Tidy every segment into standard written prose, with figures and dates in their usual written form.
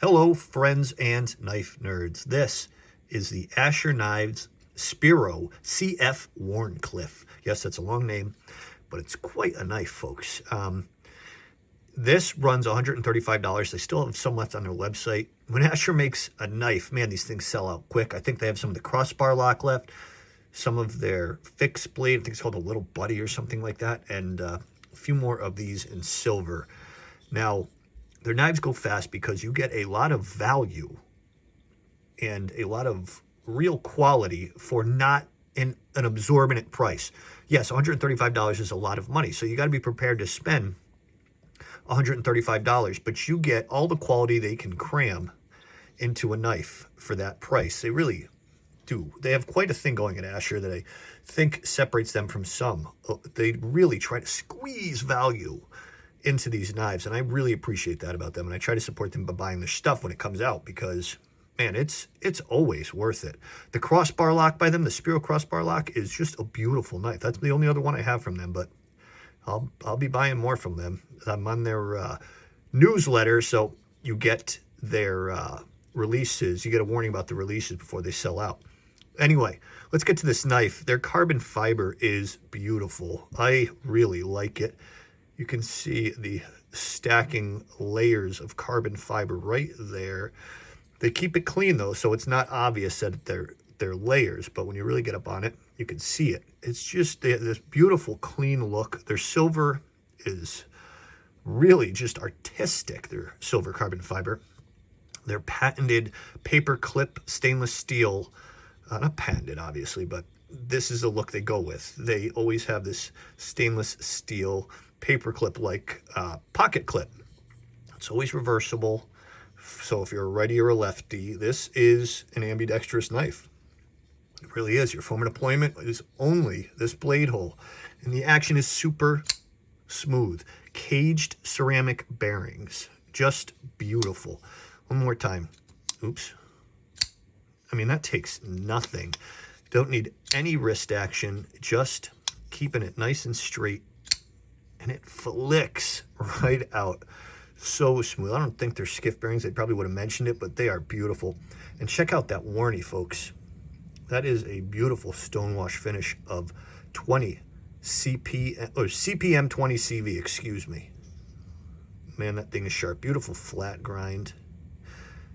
Hello, friends and knife nerds. This is the Asher Spiro CF Wharncliffe. Yes, that's a long name, but it's quite a knife, folks. This runs $135. They still have some left on their website. When Asher makes a knife, man, these things sell out quick. I think they have some of the crossbar lock left, some of their fixed blade. I think it's called a Little Buddy or something like that, and a few more of these in silver. Now, their knives go fast because you get a lot of value and a lot of real quality for not an absorbent price. Yes, $135 is a lot of money, so you got to be prepared to spend $135, but you get all the quality they can cram into a knife for that price. They really do. They have quite a thing going at Asher that I think separates them from some. They really try to squeeze value into these knives, and I really appreciate that about them, and I try to support them by buying their stuff when it comes out because, man, it's always worth it. The crossbar lock by them, the Spiro crossbar lock, is just a beautiful knife. That's the only other one I have from them, but I'll be buying more from them. I'm on their newsletter, so you get their releases. You get a warning about the releases before they sell out. Anyway, let's get to this knife. Their carbon fiber is beautiful. I really like it. You can see the stacking layers of carbon fiber right there. They keep it clean though, so it's not obvious that they're layers, but when you really get up on it, you can see it. It's just this beautiful, clean look. Their silver is really just artistic, their silver carbon fiber. Their patented paper clip stainless steel, not patented obviously, but this is the look they go with. They always have this stainless steel paper clip like pocket clip. It's always reversible. So if you're a righty or a lefty, this is an ambidextrous knife. It really is. Your form of deployment is only this blade hole. And the action is super smooth. Caged ceramic bearings. Just beautiful. One more time. Oops. I mean, that takes nothing. Don't need any wrist action. Just keeping it nice and straight. And it flicks right out. So smooth. I don't think they're skiff bearings. They probably would have mentioned it, but they are beautiful. And check out that warranty, folks. That is a beautiful stonewash finish of 20 CPM 20 CV, excuse me. Man, that thing is sharp. Beautiful flat grind.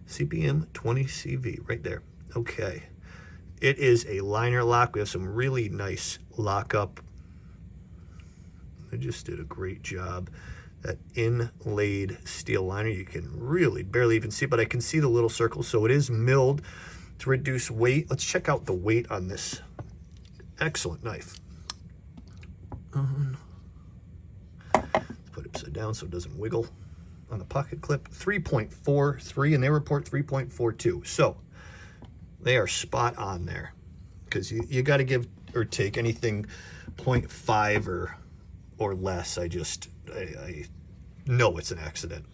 CPM 20 CV right there. Okay. It is a liner lock. We have some really nice lockup. They just did a great job. That inlaid steel liner, you can really barely even see, but I can see the little circles, so it is milled to reduce weight. Let's check out the weight on this excellent knife. Let's put it upside down so it doesn't wiggle. On the pocket clip, 3.43, and they report 3.42. So they are spot on there, because you got to give or take anything 0.5 or less. I know it's an accident.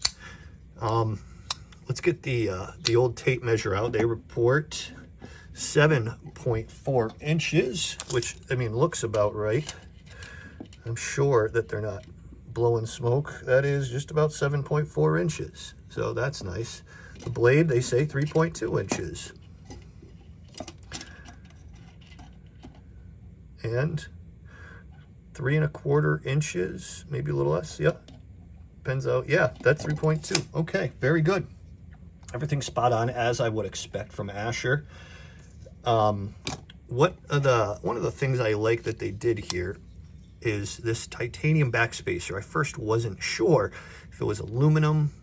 Let's get the old tape measure out. They report 7.4 inches, which, I mean, looks about right. I'm sure that they're not blowing smoke. That is just about 7.4 inches. So that's nice. The blade, they say 3.2 inches. And 3.25 inches, maybe a little less. Yep. Depends out. Yeah, that's 3.2. Okay, very good. Everything's spot on as I would expect from Asher. One of the things I like that they did here is this titanium backspacer. I first wasn't sure if it was aluminum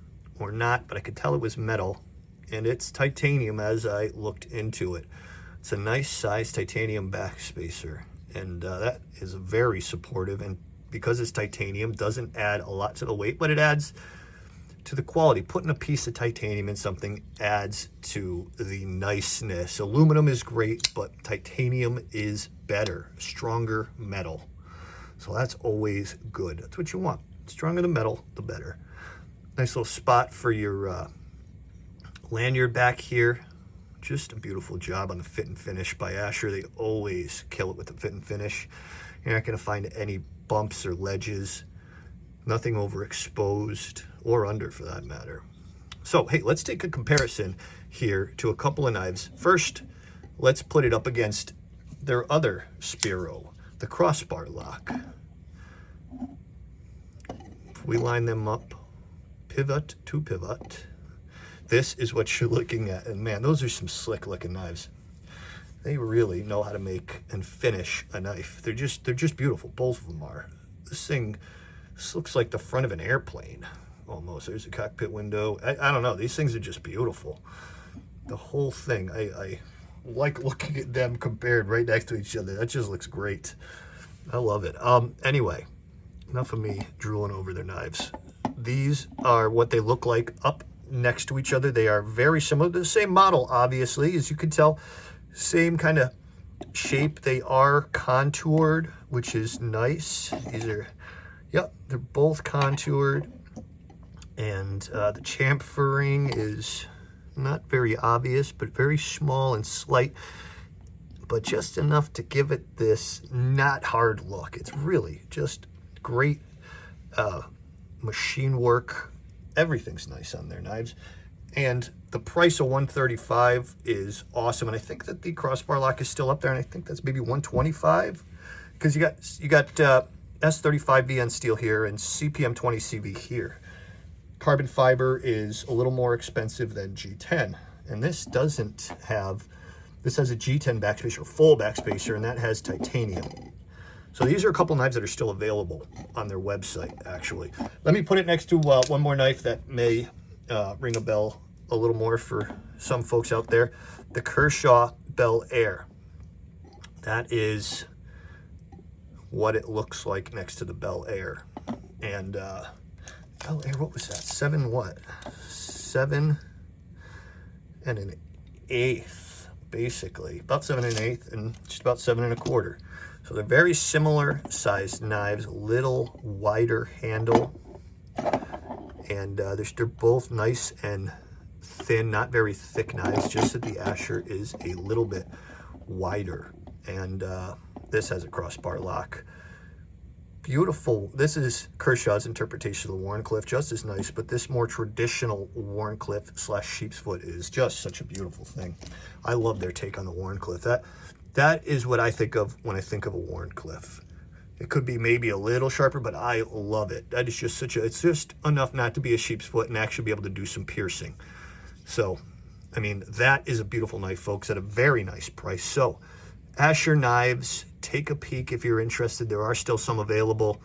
or not, but I could tell it was metal, and it's titanium as I looked into it. It's a nice size titanium backspacer, and that is very supportive, and because it's titanium, doesn't add a lot to the weight, but it adds to the quality. Putting a piece of titanium in something adds to the niceness. Aluminum is great, but titanium is better, stronger metal. So that's always good. That's what you want. The stronger the metal, the better. Nice little spot for your lanyard back here. Just a beautiful job on the fit and finish by Asher. They always kill it with the fit and finish. You're not going to find any bumps or ledges. Nothing overexposed or under for that matter. So, hey, let's take a comparison here to a couple of knives. First, let's put it up against their other Spiro, the crossbar lock. If we line them up, pivot to pivot, this is what you're looking at. And man, those are some slick looking knives. They really know how to make and finish a knife. They're just beautiful. Both of them are. This looks like the front of an airplane almost. There's a cockpit window. I don't know. These things are just beautiful. The whole thing. I like looking at them compared right next to each other. That just looks great. I love it. Anyway, enough of me drooling over their knives. These are what they look like up next to each other. They are very similar. The same model, obviously, as you can tell. Same kind of shape. They are contoured, which is nice. These are, yep, they're both contoured. And the chamfering is not very obvious, but very small and slight, but just enough to give it this not hard look. It's really just great machine work. Everything's nice on their knives. And the price of $135 is awesome. And I think that the crossbar lock is still up there, and I think that's maybe $125, because you got S35B on steel here and CPM 20 CV here. Carbon fiber is a little more expensive than G10, and this doesn't have, this has a G10 backspacer, full backspacer, and that has titanium. So these are a couple knives that are still available on their website, actually. Let me put it next to one more knife that may ring a bell a little more for some folks out there. The Kershaw Bel Air. That is what it looks like next to the Bel Air. And Bel Air, what was that? 7 what? 7 1/8, basically. About 7 1/8 and just about 7 1/4. So they're very similar sized knives, little wider handle. And they're both nice and thin, not very thick knives, just that the Asher is a little bit wider. And this has a crossbar lock. Beautiful. This is Kershaw's interpretation of the Wharncliffe, just as nice, but this more traditional Wharncliffe / sheep's foot is just such a beautiful thing. I love their take on the Wharncliffe. That is what I think of when I think of a Wharncliffe. It could be maybe a little sharper, but I love it. That is just it's just enough not to be a sheep's foot and actually be able to do some piercing. So, I mean, that is a beautiful knife, folks, at a very nice price. So, Asher Knives, take a peek if you're interested. There are still some available.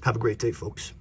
Have a great day, folks.